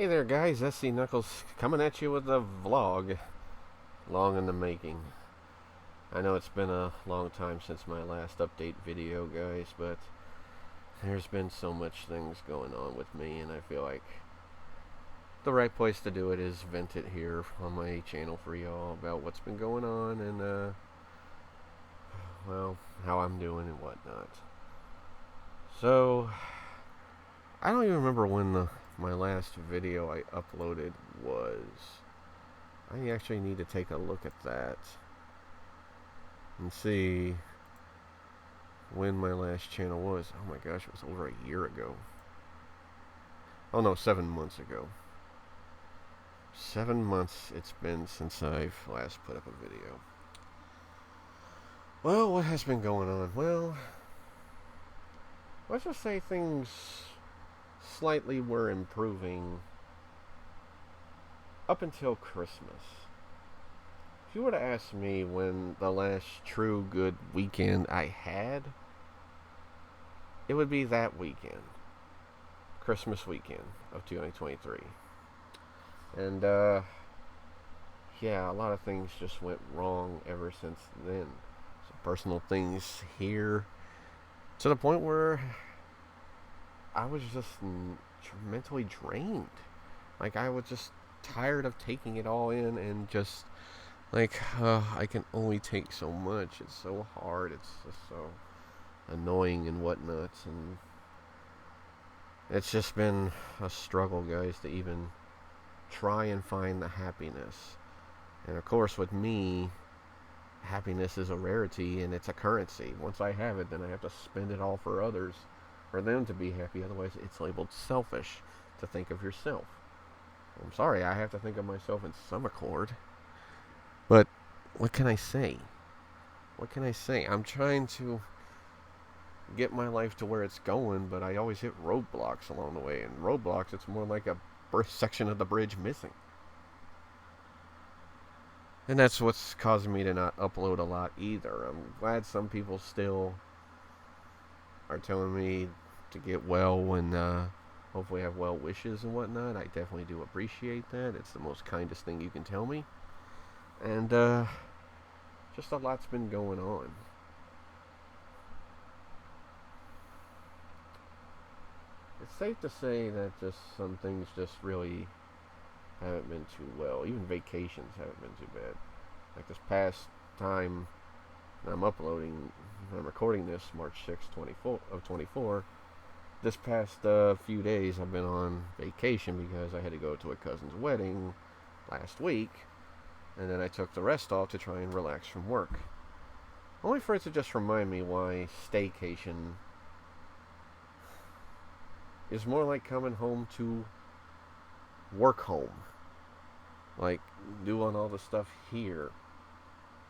Hey there, guys. SC Knuckles coming at you with a vlog. Long in the making. I know it's been a long time since my last update video, guys, but there's been so much things going on with me, and I feel like the right place to do it is vent it here on my channel for y'all about what's been going on and, well, how I'm doing and whatnot. So, I don't even remember when my last video I uploaded was. I actually need to take a look at that and see when my last channel was. Oh my gosh, it was over a year ago. Oh no, 7 months ago. 7 months it's been since I've last put up a video. Well, what has been going on? Well, let's just say things slightly were improving up until Christmas. If you were to ask me when the last true good weekend I had, it would be that weekend. Christmas weekend of 2023. And, yeah, a lot of things just went wrong ever since then. Some personal things here, to the point where I was just mentally drained. Like, I was just tired of taking it all in and just, like, I can only take so much. It's so hard. It's just so annoying and whatnot. And it's just been a struggle, guys, to even try and find the happiness. And of course, with me, happiness is a rarity and it's a currency. Once I have it, then I have to spend it all for others, for them to be happy. Otherwise, it's labeled selfish to think of yourself. I'm sorry, I have to think of myself in some accord. But what can I say? What can I say? I'm trying to get my life to where it's going, but I always hit roadblocks along the way. And roadblocks, it's more like a section of the bridge missing. And that's what's causing me to not upload a lot either. I'm glad some people still are telling me to get well and hopefully have well wishes and whatnot. I definitely do appreciate that. It's the most kindest thing you can tell me. And just a lot's been going on. It's safe to say that just some things just really haven't been too well. Even vacations haven't been too bad. Like this past time I'm uploading, I'm recording this March 6th, 24. This past few days I've been on vacation because I had to go to a cousin's wedding last week, and then I took the rest off to try and relax from work. Only for it to just remind me why staycation is more like coming home to work home. Like, doing all the stuff here.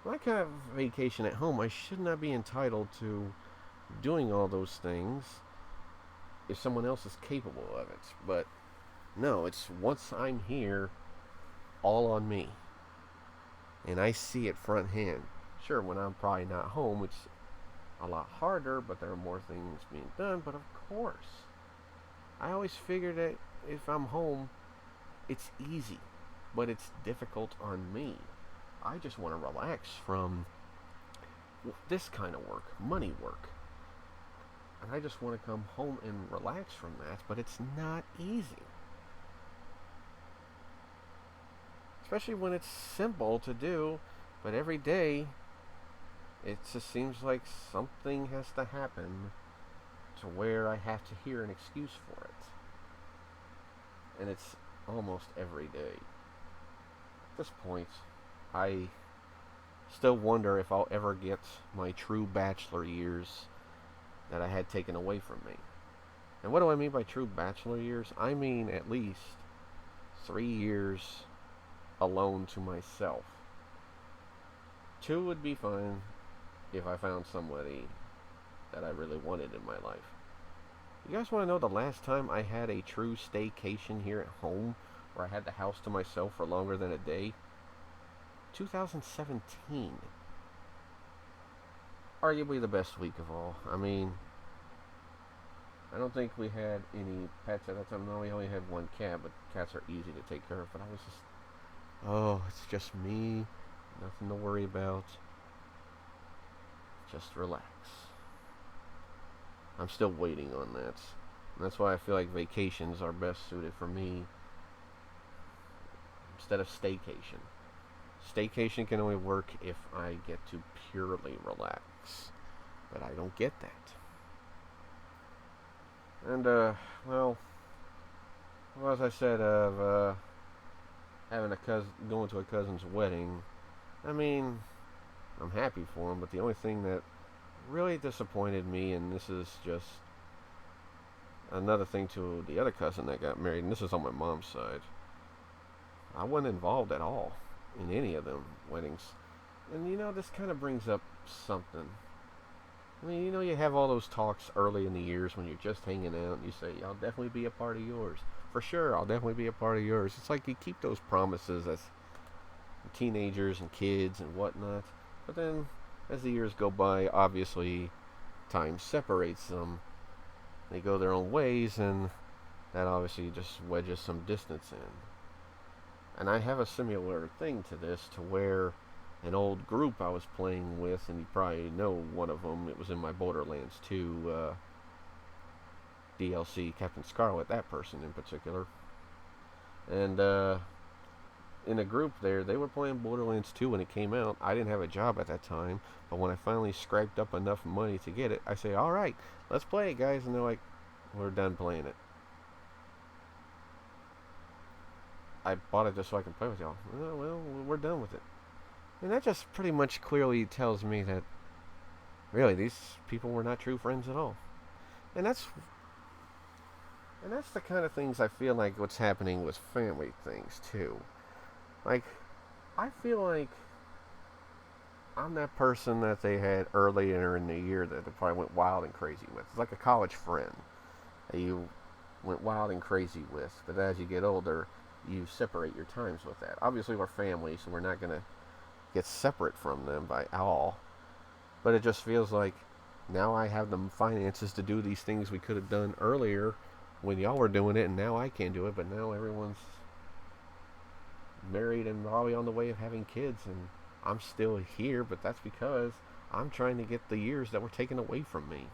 When I can have vacation at home, I should not be entitled to doing all those things if someone else is capable of it. But no, it's once I'm here, all on me. And I see it front hand. Sure, when I'm probably not home, it's a lot harder, but there are more things being done. But of course, I always figure that if I'm home, it's easy, but it's difficult on me. I just want to relax from this kind of work, money work. And I just want to come home and relax from that, but it's not easy. Especially when it's simple to do, but every day it just seems like something has to happen to where I have to hear an excuse for it. And it's almost every day. At this point, I still wonder if I'll ever get my true bachelor years that I had taken away from me. And what do I mean by true bachelor years? I mean at least 3 years alone to myself. 2 would be fine if I found somebody that I really wanted in my life. You guys want to know the last time I had a true staycation here at home, where I had the house to myself for longer than a day? 2017. Arguably the best week of all. I mean, I don't think we had any pets at that time. No, we only had one cat, but cats are easy to take care of. But I was just, oh, it's just me, nothing to worry about. Just relax. I'm still waiting on that. And that's why I feel like vacations are best suited for me instead of staycation. Staycation can only work if I get to purely relax, but I don't get that. And well, as I said of having a cousin, going to a cousin's wedding. I mean, I'm happy for him, but the only thing that really disappointed me, and this is just another thing to the other cousin that got married, and this is on my mom's side. I wasn't involved at all in any of them weddings. And this kind of brings up something. I mean, you have all those talks early in the years when you're just hanging out, and you say, I'll definitely be a part of yours. For sure, I'll definitely be a part of yours. It's like you keep those promises as teenagers and kids and whatnot. But then, as the years go by, obviously, time separates them. They go their own ways, and that obviously just wedges some distance in. And I have a similar thing to this, to where an old group I was playing with, and you probably know one of them. It was in my Borderlands 2 DLC, Captain Scarlet, that person in particular. And in a group there, they were playing Borderlands 2 when it came out. I didn't have a job at that time, but when I finally scraped up enough money to get it, I say, all right, let's play it, guys. And they're like, we're done playing it. I bought it just so I can play with y'all. Oh, well, we're done with it. And that just pretty much clearly tells me that really these people were not true friends at all. And that's the kind of things I feel like what's happening with family things too. Like, I feel like I'm that person that they had earlier in the year that they probably went wild and crazy with. It's like a college friend that you went wild and crazy with. But as you get older, you separate your times with that. Obviously, we're family, so we're not going to get separate from them by all. But it just feels like now I have the finances to do these things we could have done earlier when y'all were doing it, and now I can't do it. But now everyone's married and probably on the way of having kids, and I'm still here, but that's because I'm trying to get the years that were taken away from me.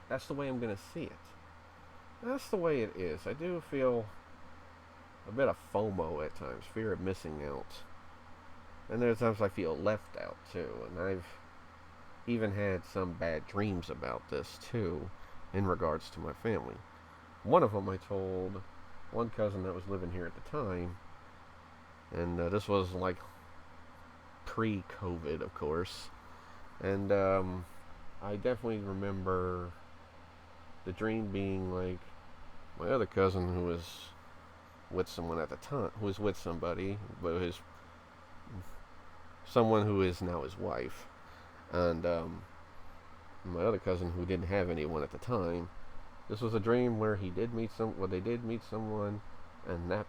That's the way I'm going to see it. That's the way it is. I do feel a bit of FOMO at times, fear of missing out. And there's times I feel left out too, and I've even had some bad dreams about this too, in regards to my family. One of them I told one cousin that was living here at the time, and this was like pre-COVID, of course, and I definitely remember the dream being like my other cousin who was with someone at the time, who was with somebody, but someone who is now his wife, and my other cousin who didn't have anyone at the time. This was a dream where they did meet someone, and that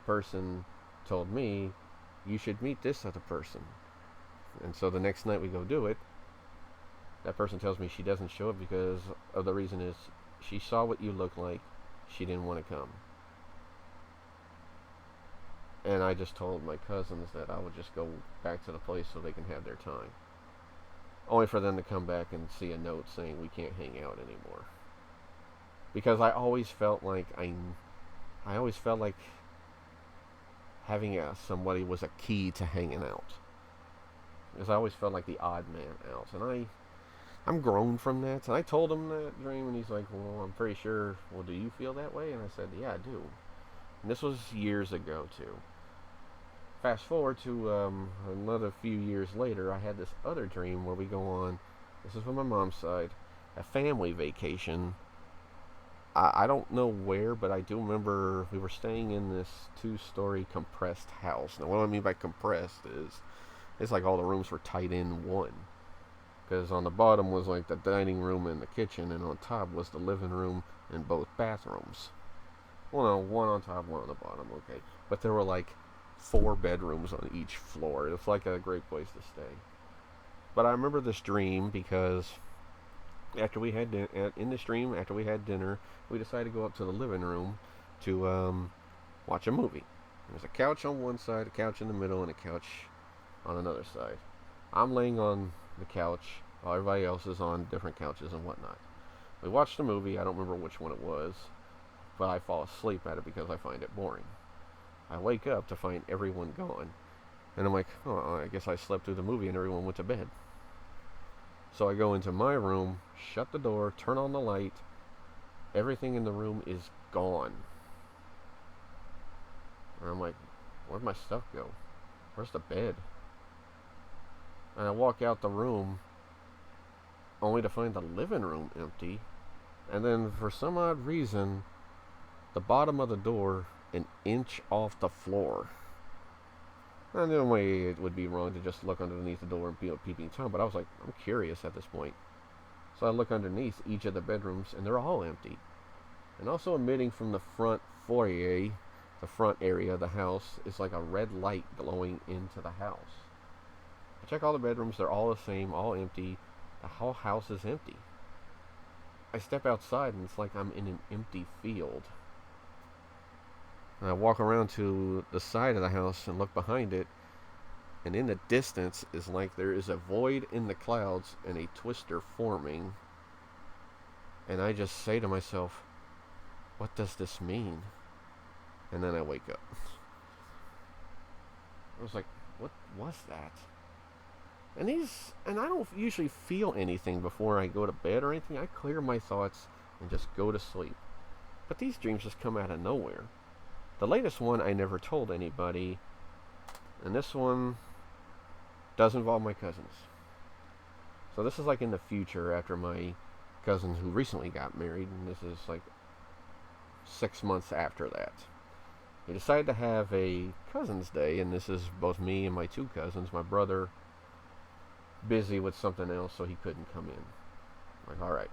person told me, you should meet this other person. And so the next night we go do it. That person tells me she doesn't show up because of the reason is she saw what you look like. She didn't want to come. And I just told my cousins that I would just go back to the place so they can have their time. Only for them to come back and see a note saying we can't hang out anymore. Because I always felt like having somebody was a key to hanging out. Because I always felt like the odd man out. And I'm grown from that. And I told him that dream, and he's like, well, I'm pretty sure, well, do you feel that way? And I said, yeah, I do. And this was years ago, too. Fast forward to another few years later, I had this other dream where we go on, this is from my mom's side, a family vacation. I don't know where, but I do remember we were staying in this 2-story compressed house. Now, what I mean by compressed is it's like all the rooms were tight in one. Because on the bottom was like the dining room and the kitchen, and on top was the living room and both bathrooms. Well, no, one on top, one on the bottom, okay. But there were like 4 bedrooms on each floor. It's like a great place to stay. But I remember this dream because After we had in the stream, after we had dinner, we decided to go up to the living room to watch a movie. There's a couch on one side, a couch in the middle, and a couch on another side. I'm laying on the couch while everybody else is on different couches and whatnot. We watched the movie. I don't remember which one it was, but I fall asleep at it because I find it boring. I wake up to find everyone gone, and I'm like, oh, I guess I slept through the movie and everyone went to bed. So I go into my room, shut the door, turn on the light. Everything in the room is gone. And I'm like, where'd my stuff go? Where's the bed? And I walk out the room only to find the living room empty. And then for some odd reason, the bottom of the door an inch off the floor. And the only way it would be wrong to just look underneath the door and be a peeping Tom, but I was like, I'm curious at this point. So I look underneath each of the bedrooms, and they're all empty. And also emitting from the front foyer, the front area of the house, is like a red light glowing into the house. I check all the bedrooms, they're all the same, all empty. The whole house is empty. I step outside, and it's like I'm in an empty field. And I walk around to the side of the house and look behind it, and in the distance is like there is a void in the clouds and a twister forming. And I just say to myself, what does this mean? And then I wake up. I was like, what was that? And I don't usually feel anything before I go to bed or anything. I clear my thoughts and just go to sleep. But these dreams just come out of nowhere. The latest one I never told anybody, and this one does involve my cousins. So this is like in the future after my cousins who recently got married, and this is like 6 months after that. We decided to have a Cousin's Day, and this is both me and my two cousins. My brother busy with something else, so he couldn't come in. Like, alright.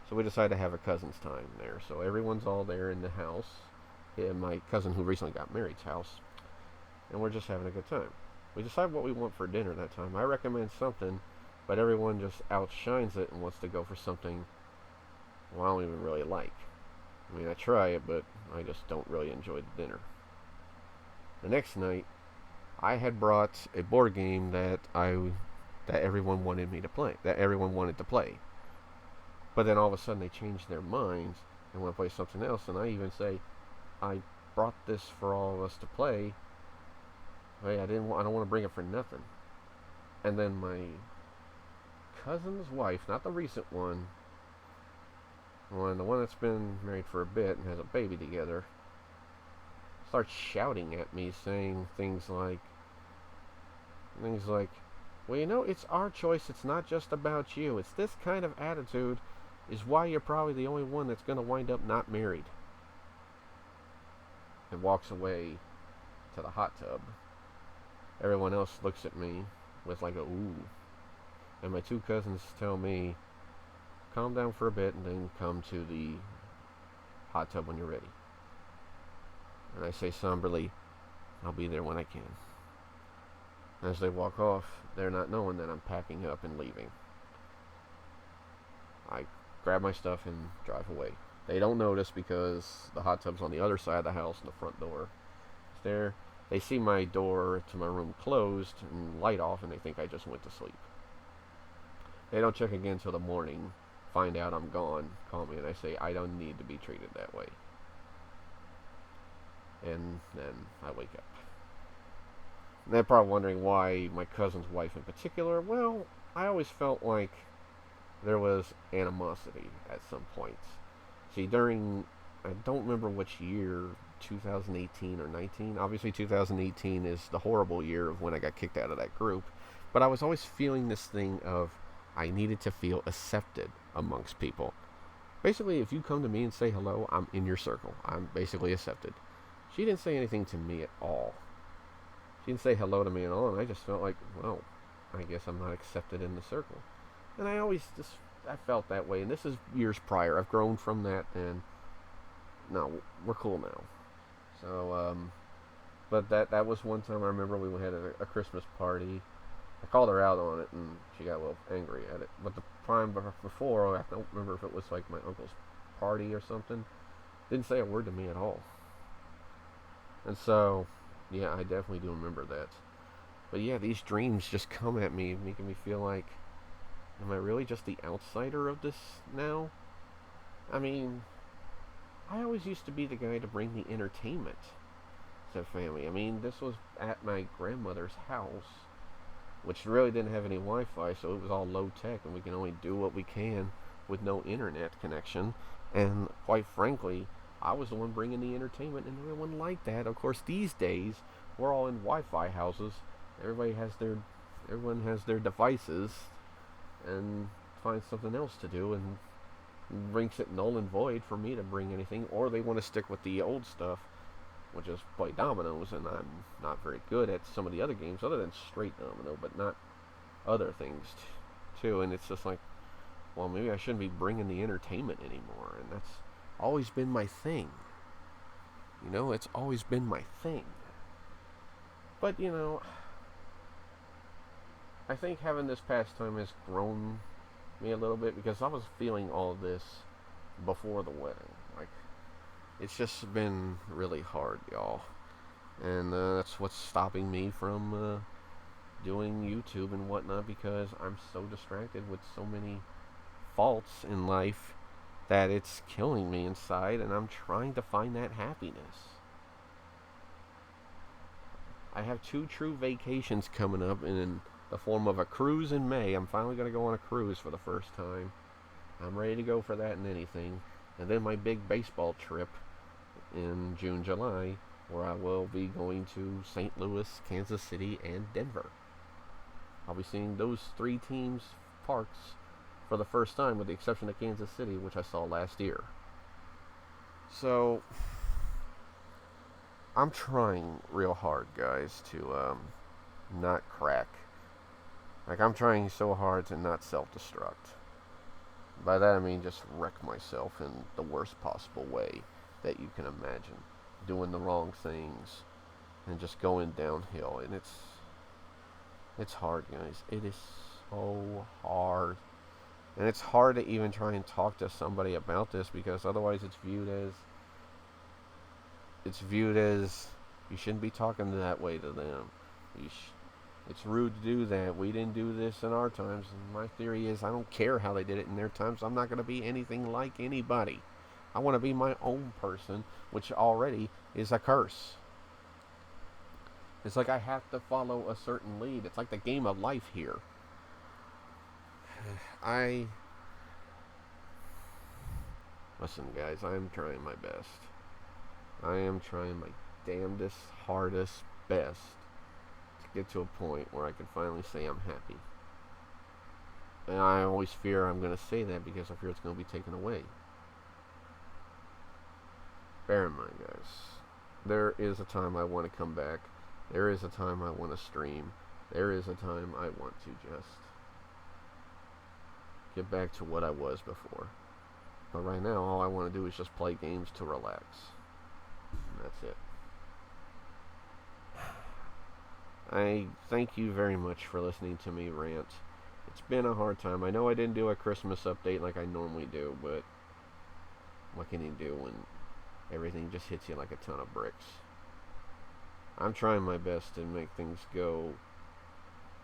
So we decided to have a cousin's time there. So everyone's all there in the house, in my cousin who recently got married's house, and we're just having a good time. We decide what we want for dinner that time. I recommend something, but everyone just outshines it and wants to go for something I don't even really like. I mean, I try it, but I just don't really enjoy the dinner. The next night, I had brought a board game that everyone wanted me to play, that everyone wanted to play. But then all of a sudden they changed their minds and want to play something else, and I even say, I brought this for all of us to play. Hey, I don't want to bring it for nothing. And then my cousin's wife, not the recent one, the one that's been married for a bit and has a baby together, starts shouting at me, saying things like, well, you know, it's our choice. It's not just about you. It's this kind of attitude is why you're probably the only one that's going to wind up not married. And walks away to the hot tub. Everyone else looks at me with like a ooh. And my two cousins tell me, calm down for a bit and then come to the hot tub when you're ready. And I say somberly, I'll be there when I can. As they walk off, they're not knowing that I'm packing up and leaving. I grab my stuff and drive away. They don't notice because the hot tub's on the other side of the house and the front door is there. They see my door to my room closed and light off, and they think I just went to sleep. They don't check again till the morning, find out I'm gone, call me, and I say I don't need to be treated that way. And then I wake up. And they're probably wondering why my cousin's wife in particular. Well, I always felt like there was animosity at some points. See, I don't remember which year, 2018 or 19. Obviously, 2018 is the horrible year of when I got kicked out of that group. But I was always feeling this thing of I needed to feel accepted amongst people. Basically, if you come to me and say hello, I'm in your circle. I'm basically accepted. She didn't say anything to me at all. She didn't say hello to me at all, and I just felt like, well, I guess I'm not accepted in the circle. And I felt that way, and this is years prior. I've grown from that, and no, we're cool now. So, but that was one time I remember we had a Christmas party. I called her out on it, and she got a little angry at it. But the time before. I don't remember if it was like my uncle's party or something. Didn't say a word to me at all. And so, yeah, I definitely do remember that. But yeah, these dreams just come at me, making me feel like, am I really just the outsider of this now? I mean, I always used to be the guy to bring the entertainment to the family. I mean, this was at my grandmother's house, which really didn't have any Wi-Fi, so it was all low tech, and we can only do what we can with no internet connection. And quite frankly, I was the one bringing the entertainment, and everyone liked that. Of course, these days we're all in Wi-Fi houses. Everyone has their devices, and finds something else to do, and brings it null and void for me to bring anything, or they want to stick with the old stuff, which is play dominoes, and I'm not very good at some of the other games other than straight domino, but not other things too. And it's just like, well, maybe I shouldn't be bringing the entertainment anymore, and that's always been my thing. It's always been my thing. But I think having this pastime has grown me a little bit, because I was feeling all this before the wedding. Like, it's just been really hard, y'all. And that's what's stopping me from doing YouTube and whatnot, because I'm so distracted with so many faults in life that it's killing me inside, and I'm trying to find that happiness. I have 2 true vacations coming up in the form of a cruise in May. I'm finally going to go on a cruise for the first time. I'm ready to go for that and anything. And then my big baseball trip in June, July, where I will be going to St. Louis, Kansas City, and Denver. I'll be seeing those 3 teams' parks for the first time, with the exception of Kansas City, which I saw last year. So, I'm trying real hard, guys, to not crack. Like, I'm trying so hard to not self-destruct. By that I mean just wreck myself in the worst possible way that you can imagine. Doing the wrong things and just going downhill. And it's hard, guys. It is so hard. And it's hard to even try and talk to somebody about this, because otherwise it's viewed as you shouldn't be talking that way to them. It's rude to do that. We didn't do this in our times. And my theory is, I don't care how they did it in their times. I'm not going to be anything like anybody. I want to be my own person, which already is a curse. It's like I have to follow a certain lead. It's like the game of life here. Listen, guys, I'm trying my best. I am trying my damnedest, hardest best to get to a point where I can finally say I'm happy. And I always fear I'm going to say that, because I fear it's going to be taken away. Bear in mind, guys, there is a time I want to come back. There is a time I want to stream. There is a time I want to just get back to what I was before. But right now, all I want to do is just play games to relax. And that's it. I thank you very much for listening to me rant. It's been a hard time. I know I didn't do a Christmas update like I normally do, but what can you do when everything just hits you like a ton of bricks? I'm trying my best to make things go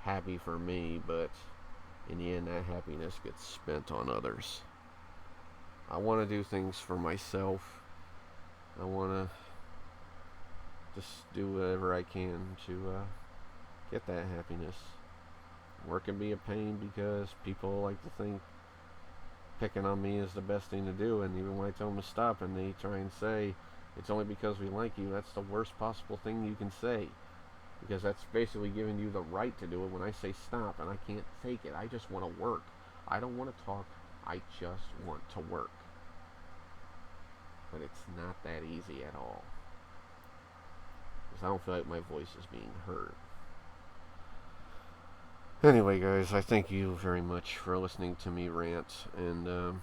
happy for me, but in the end, that happiness gets spent on others. I want to do things for myself. I want to just do whatever I can to get that happiness. Work can be a pain, because people like to think picking on me is the best thing to do, and even when I tell them to stop and they try and say it's only because we like you, that's the worst possible thing you can say, because that's basically giving you the right to do it when I say stop, and I can't take it. I just want to work. I don't want to talk. I just want to work. But it's not that easy at all, because I don't feel like my voice is being heard. Anyway, guys, I thank you very much for listening to me rant and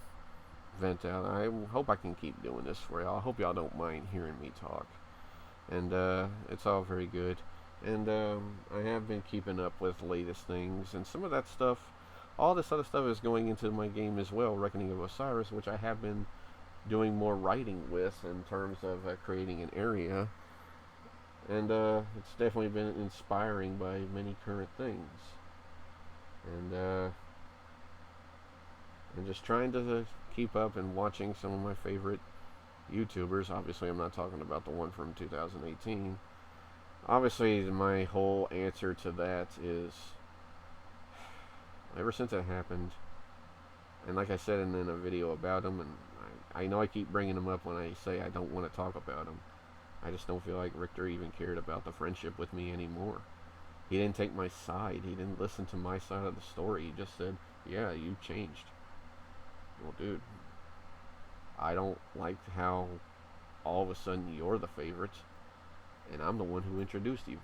vent out. I hope I can keep doing this for y'all. I hope y'all don't mind hearing me talk. And it's all very good. And I have been keeping up with latest things, and some of that stuff all this other stuff is going into my game as well, Reckoning of Osiris, which I have been doing more writing with in terms of creating an area. And it's definitely been inspiring by many current things. And and just trying to keep up and watching some of my favorite YouTubers. Obviously, I'm not talking about the one from 2018. Obviously, my whole answer to that is, ever since it happened, and like I said in a video about him, and I know I keep bringing him up when I say I don't want to talk about him. I just don't feel like Richter even cared about the friendship with me anymore. He didn't take my side. He didn't listen to my side of the story. He just said, yeah, you changed. Well, dude, I don't like how all of a sudden you're the favorite, and I'm the one who introduced you.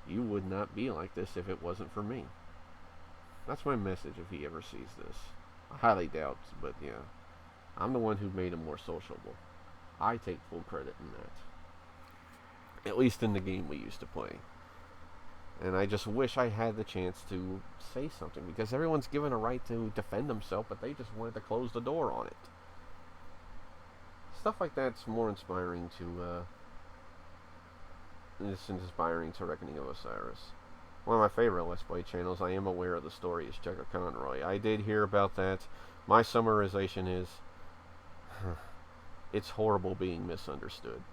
You would not be like this if it wasn't for me. That's my message if he ever sees this. I highly doubt, but yeah. I'm the one who made him more sociable. I take full credit in that. At least in the game we used to play. And I just wish I had the chance to say something, because everyone's given a right to defend themselves, but they just wanted to close the door on it. Stuff like that's more inspiring to, it's inspiring to Reckoning of Osiris. One of my favorite Let's Play channels, I am aware of the story, is Checker Conroy. I did hear about that. My summarization is, it's horrible being misunderstood.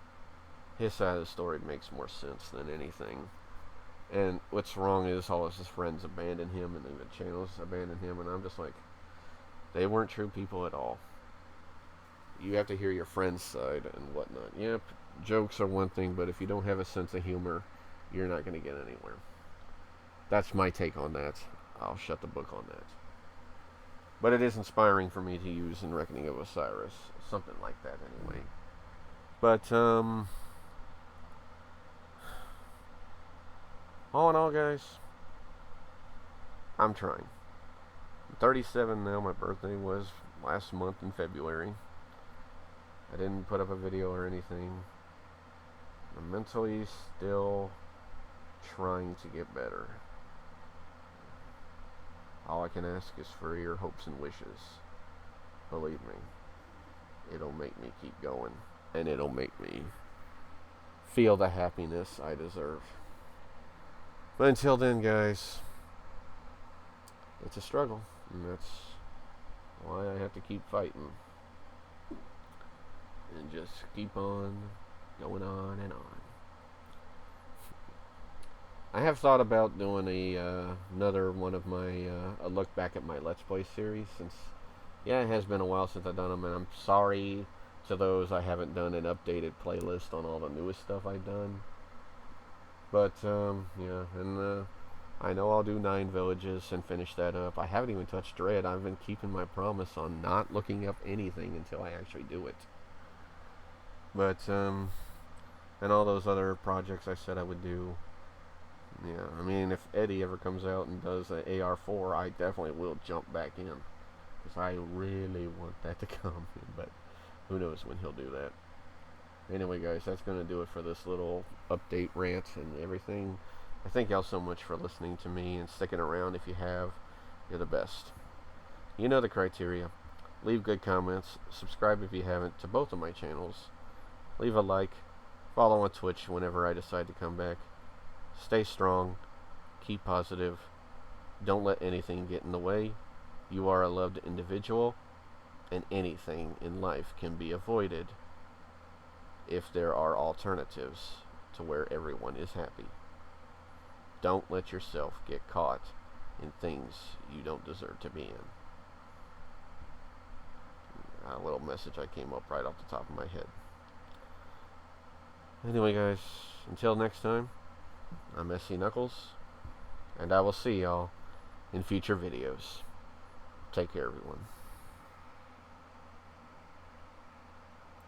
His side of the story makes more sense than anything. And what's wrong is all of his friends abandoned him, and the channels abandoned him, and I'm just like, they weren't true people at all. You have to hear your friend's side and whatnot. Yep, jokes are one thing, but if you don't have a sense of humor, you're not going to get anywhere. That's my take on that. I'll shut the book on that. But it is inspiring for me to use in Reckoning of Osiris. Something like that, anyway. But, all in all, guys, I'm trying. I'm 37 now. My birthday was last month in February. I didn't put up a video or anything. I'm mentally still trying to get better. All I can ask is for your hopes and wishes. Believe me, it'll make me keep going, and it'll make me feel the happiness I deserve. But until then, guys, it's a struggle, and that's why I have to keep fighting. And just keep on going on and on. I have thought about doing another one of my a look back at my Let's Play series, since it has been a while since I've done them, and I'm sorry to those I haven't done an updated playlist on all the newest stuff I've done. But yeah, and I know I'll do 9 Villages and finish that up. I haven't even touched Dread. I've been keeping my promise on not looking up anything until I actually do it. But and all those other projects I said I would do. Yeah, I mean, if Eddie ever comes out and does an AR4, I definitely will jump back in, because I really want that to come. But who knows when he'll do that. Anyway, guys, that's going to do it for this little update rant and everything. I thank y'all so much for listening to me and sticking around. If you have, you're the best. You know the criteria. Leave good comments. Subscribe if you haven't to both of my channels. Leave a like. Follow on Twitch whenever I decide to come back. Stay strong. Keep positive. Don't let anything get in the way. You are a loved individual, and anything in life can be avoided if there are alternatives to where everyone is happy. Don't let yourself get caught in things you don't deserve to be in. A little message I came up right off the top of my head. Anyway, guys, until next time, I'm SC Knuckles, and I will see y'all in future videos. Take care, everyone.